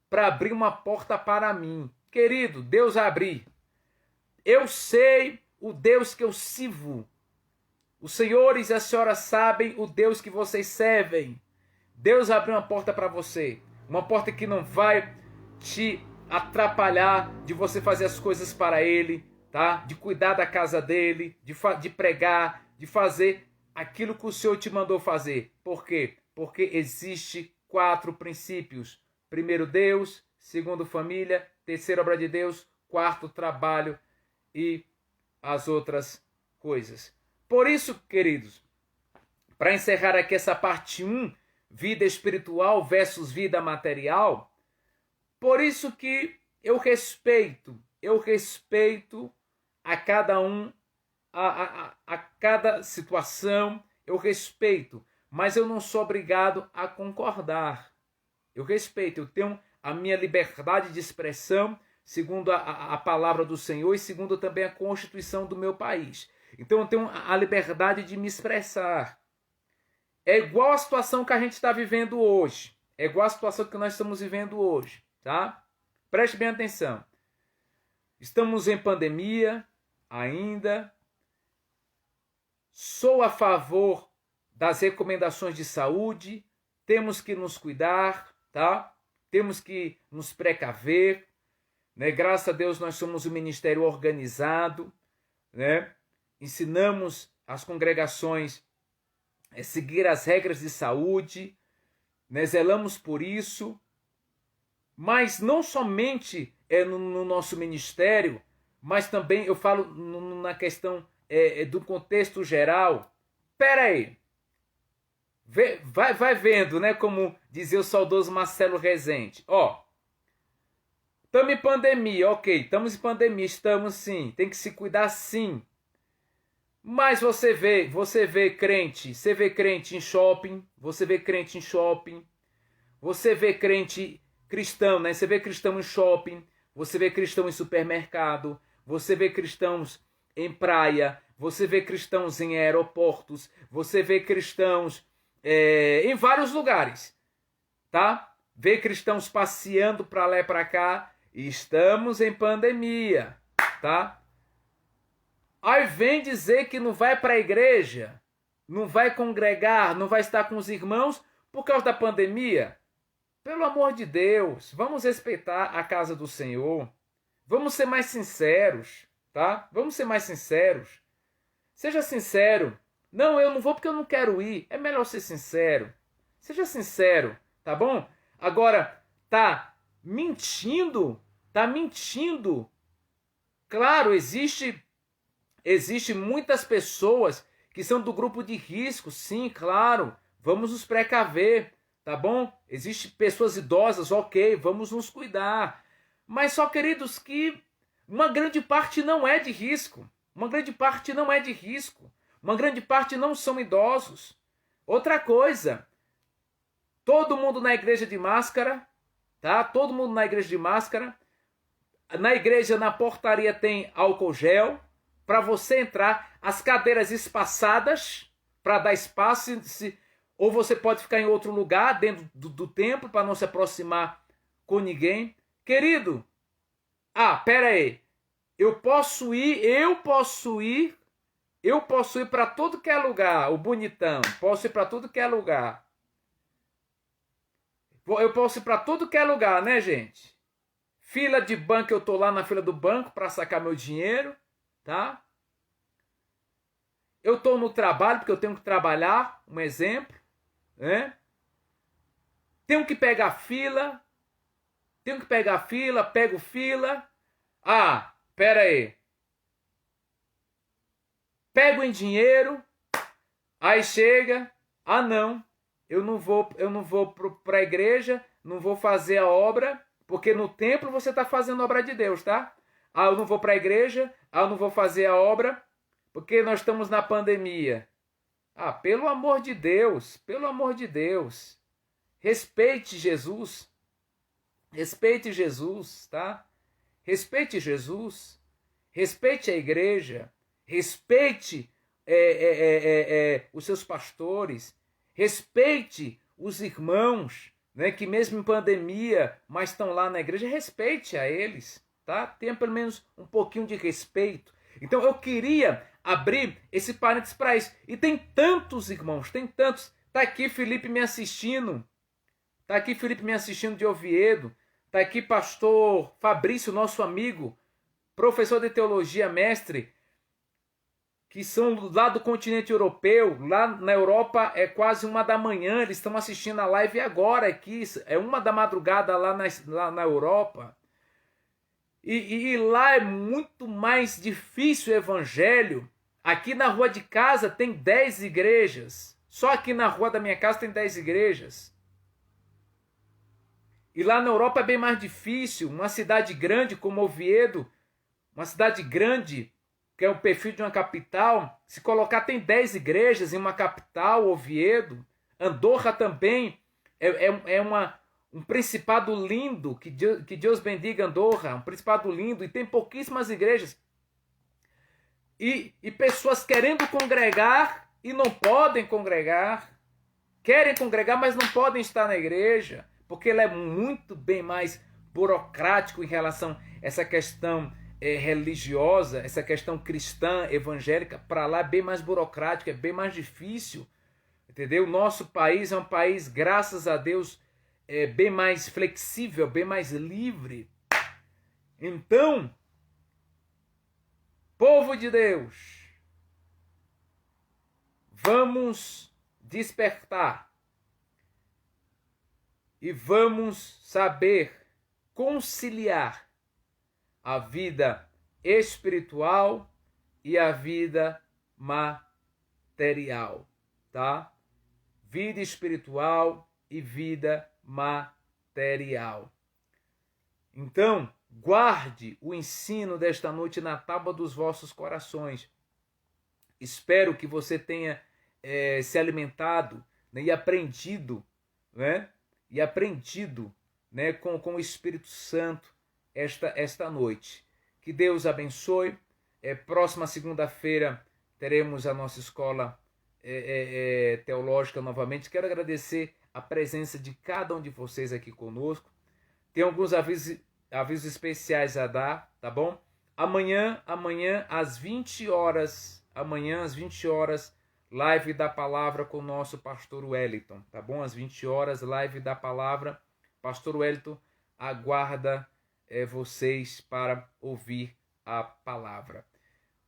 para abrir uma porta para mim. Querido, Deus abrir. Eu sei o Deus que eu sirvo. Os senhores e as senhoras sabem o Deus que vocês servem. Deus abriu uma porta para você. Uma porta que não vai te atrapalhar de você fazer as coisas para Ele, tá? De cuidar da casa dele, de pregar, de fazer aquilo que o Senhor te mandou fazer. Por quê? Porque existe 4 princípios. Primeiro, Deus. Segundo, família. Terceiro, obra de Deus. Quarto, trabalho e as outras coisas. Por isso, queridos, para encerrar aqui essa parte 1, vida espiritual versus vida material, por isso que eu respeito a cada um, a cada situação, eu respeito, mas eu não sou obrigado a concordar. Eu respeito, eu tenho a minha liberdade de expressão, segundo a palavra do Senhor e segundo também a Constituição do meu país. Então eu tenho a liberdade de me expressar. É igual a situação que a gente está vivendo hoje. É igual a situação que nós estamos vivendo hoje, tá? Preste bem atenção. Estamos em pandemia ainda. Sou a favor das recomendações de saúde. Temos que nos cuidar, tá? Temos que nos precaver, né? Graças a Deus nós somos um ministério organizado, né? Ensinamos as congregações a seguir as regras de saúde, né? Zelamos por isso, mas não somente no nosso ministério, mas também eu falo na questão do contexto geral. Espera aí, vai vendo, né? Como dizia o saudoso Marcelo Rezende. Estamos em pandemia, ok, estamos em pandemia, estamos sim, tem que se cuidar sim. Mas você vê crente em shopping, você vê crente cristão, né? Você vê cristão em shopping, você vê cristão em supermercado, você vê cristãos em praia, você vê cristãos em aeroportos, você vê cristãos em vários lugares, tá? Vê cristãos passeando para lá e para cá. Estamos em pandemia, tá? Aí vem dizer que não vai para a igreja, não vai congregar, não vai estar com os irmãos por causa da pandemia. Pelo amor de Deus, vamos respeitar a casa do Senhor. Vamos ser mais sinceros, tá? Vamos ser mais sinceros. Seja sincero. Não, eu não vou porque eu não quero ir. É melhor ser sincero. Seja sincero, tá bom? Agora, tá mentindo? Claro, existe muitas pessoas que são do grupo de risco, sim, claro. Vamos nos precaver, tá bom? Existem pessoas idosas, ok, vamos nos cuidar. Mas só, queridos, que uma grande parte não é de risco. Uma grande parte não são idosos. Outra coisa, todo mundo na igreja de máscara, tá? Todo mundo na igreja de máscara. Na igreja, na portaria tem álcool gel. Para você entrar, as cadeiras espaçadas, para dar espaço, ou você pode ficar em outro lugar, dentro do templo, para não se aproximar com ninguém. Querido, pera aí, eu posso ir para tudo que é lugar, o bonitão, posso ir para tudo que é lugar. Eu posso ir para tudo que é lugar, né, gente? Fila de banco, eu tô lá na fila do banco para sacar meu dinheiro. Tá? Eu estou no trabalho porque eu tenho que trabalhar, um exemplo, né? Tenho que pegar fila, pego fila. Pera aí. Pego em dinheiro, aí chega, não, eu não vou para a igreja, não vou fazer a obra, porque no templo você está fazendo a obra de Deus, tá? Eu não vou para a igreja, eu não vou fazer a obra, porque nós estamos na pandemia. Pelo amor de Deus, respeite Jesus, tá? Respeite Jesus, respeite a igreja, respeite os seus pastores, respeite os irmãos, né, que mesmo em pandemia, mas estão lá na igreja, respeite a eles. Tá? Tenha pelo menos um pouquinho de respeito. Então eu queria abrir esse parênteses para isso. E tem tantos irmãos, tem tantos. Tá aqui Felipe me assistindo. De Oviedo. Tá aqui pastor Fabrício, nosso amigo, professor de teologia, mestre. que são lá do continente europeu. Lá na Europa é quase 1 da manhã, eles estão assistindo a live agora aqui, é 1 da madrugada lá na Europa. E lá é muito mais difícil o evangelho. Aqui na rua de casa tem 10 igrejas. Só aqui na rua da minha casa tem 10 igrejas. E lá na Europa é bem mais difícil. Uma cidade grande como Oviedo, uma cidade grande, que é o perfil de uma capital, se colocar tem 10 igrejas em uma capital, Oviedo. Andorra também um principado lindo, que Deus bendiga Andorra, um principado lindo, e tem pouquíssimas igrejas. E pessoas querendo congregar e não podem congregar. Querem congregar, mas não podem estar na igreja, porque ela é muito bem mais burocrático em relação a essa questão religiosa, essa questão cristã, evangélica. Para lá é bem mais burocrático, é bem mais difícil. Entendeu? Nosso país é um país, graças a Deus, bem mais flexível, bem mais livre. Então, povo de Deus, vamos despertar e vamos saber conciliar a vida espiritual e a vida material, tá? Vida espiritual e vida material. Então, guarde o ensino desta noite na tábua dos vossos corações. Espero que você tenha se alimentado, né, e aprendido, né, com o Espírito Santo esta noite. Que Deus abençoe. Próxima segunda-feira teremos a nossa escola teológica novamente. Quero agradecer a presença de cada um de vocês aqui conosco. Tem alguns avisos especiais a dar, tá bom? Amanhã às 20 horas, live da palavra com o nosso pastor Wellington, tá bom? Às 20 horas, live da palavra. Pastor Wellington aguarda vocês para ouvir a palavra.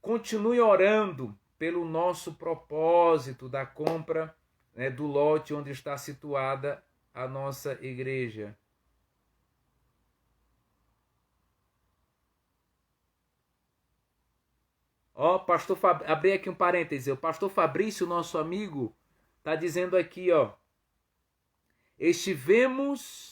Continue orando pelo nosso propósito da compra, né, do lote onde está situada a nossa igreja. Ó, pastor abri aqui um parêntese. O pastor Fabrício, nosso amigo, está dizendo aqui, ó. Estivemos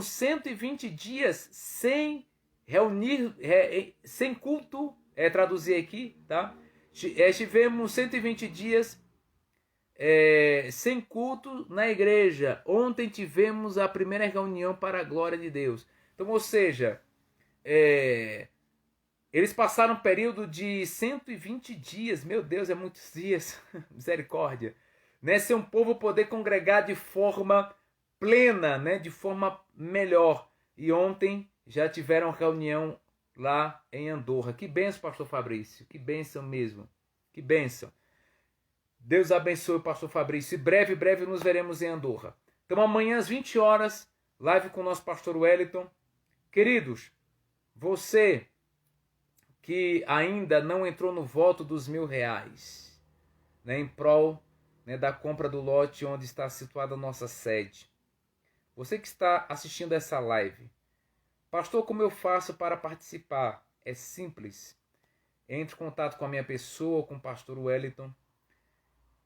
120 dias sem reunir, sem culto, traduzir aqui, tá? Estivemos 120 dias sem culto na igreja. Ontem tivemos a primeira reunião para a glória de Deus. Então, ou seja, eles passaram um período de 120 dias. Meu Deus, é muitos dias. Misericórdia. Né? Ser um povo poder congregar de forma plena, né? De forma melhor. E ontem já tiveram reunião lá em Andorra. Que bênção, pastor Fabrício. Que bênção mesmo. Que bênção. Deus abençoe o pastor Fabrício. E breve nos veremos em Andorra. Então amanhã às 20 horas, live com o nosso pastor Wellington. Queridos, você que ainda não entrou no voto dos R$1.000, né, em prol, né, da compra do lote onde está situada a nossa sede. Você que está assistindo essa live. Pastor, como eu faço para participar? É simples. Entre em contato com a minha pessoa, com o pastor Wellington.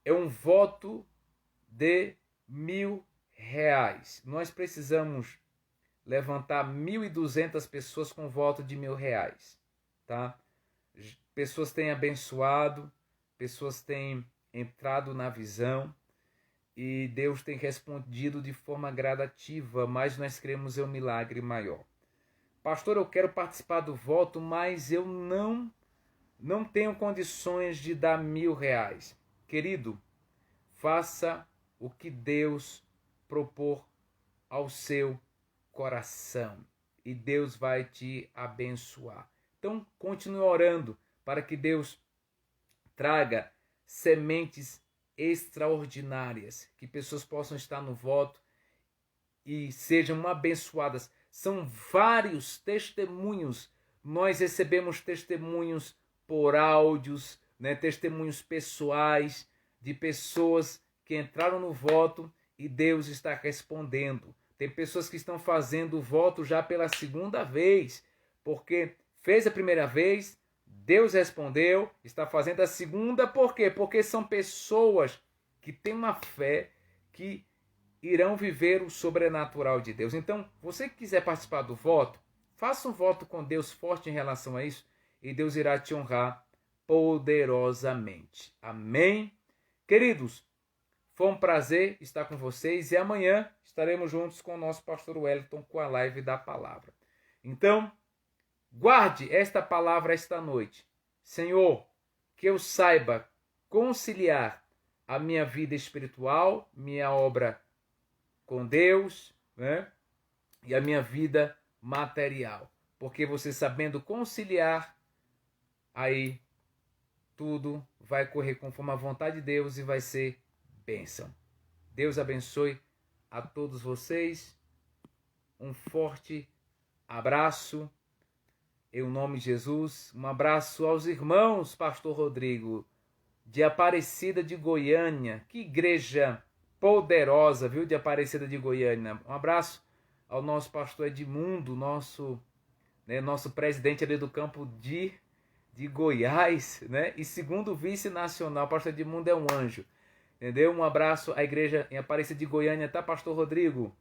É um voto de R$1.000. Nós precisamos levantar 1.200 pessoas com voto de R$1.000. Tá? Pessoas têm abençoado, pessoas têm entrado na visão e Deus tem respondido de forma gradativa, mas nós queremos um milagre maior. Pastor, eu quero participar do voto, mas eu não tenho condições de dar R$1.000. Querido, faça o que Deus propor ao seu coração e Deus vai te abençoar. Então, continue orando para que Deus traga sementes extraordinárias, que pessoas possam estar no voto e sejam abençoadas. São vários testemunhos. Nós recebemos testemunhos por áudios, né? Testemunhos pessoais de pessoas que entraram no voto e Deus está respondendo. Tem pessoas que estão fazendo o voto já pela segunda vez, porque fez a primeira vez, Deus respondeu, está fazendo a segunda, por quê? Porque são pessoas que têm uma fé que irão viver o sobrenatural de Deus. Então, você que quiser participar do voto, faça um voto com Deus forte em relação a isso e Deus irá te honrar poderosamente. Amém? Queridos, foi um prazer estar com vocês e amanhã estaremos juntos com o nosso pastor Wellington com a live da palavra. Então, guarde esta palavra esta noite. Senhor, que eu saiba conciliar a minha vida espiritual, minha obra com Deus, né? E a minha vida material. Porque você sabendo conciliar, aí tudo vai correr conforme a vontade de Deus e vai ser bênção. Deus abençoe a todos vocês. Um forte abraço. Em nome de Jesus. Um abraço aos irmãos, pastor Rodrigo, de Aparecida de Goiânia. Que igreja poderosa, viu, de Aparecida de Goiânia. Um abraço ao nosso pastor Edmundo, nosso presidente ali do campo de Goiás, né? E segundo vice-nacional, pastor Edmundo é um anjo. Entendeu? Um abraço à igreja em Aparecida de Goiânia, tá, pastor Rodrigo?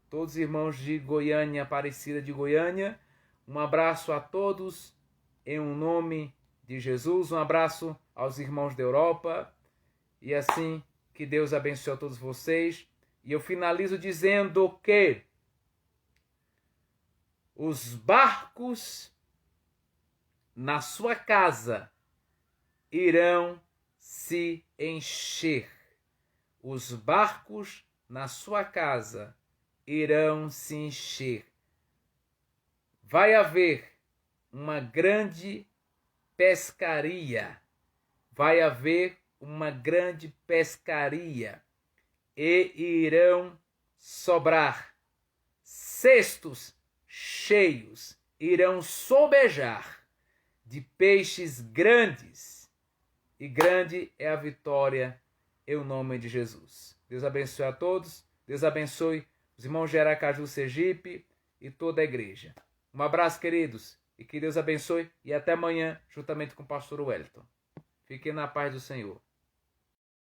Todos os irmãos de Goiânia, Aparecida de Goiânia. Um abraço a todos em nome de Jesus. Um abraço aos irmãos da Europa. E assim, que Deus abençoe a todos vocês. E eu finalizo dizendo que os barcos na sua casa irão se encher. Os barcos na sua casa irão se encher. Vai haver uma grande pescaria. Vai haver uma grande pescaria. E irão sobrar cestos cheios. Irão sobejar de peixes grandes. E grande é a vitória em nome de Jesus. Deus abençoe a todos. Deus abençoe os irmãos de Aracaju, Sergipe e toda a igreja. Um abraço, queridos. E que Deus abençoe. E até amanhã, juntamente com o pastor Wellington. Fiquem na paz do Senhor.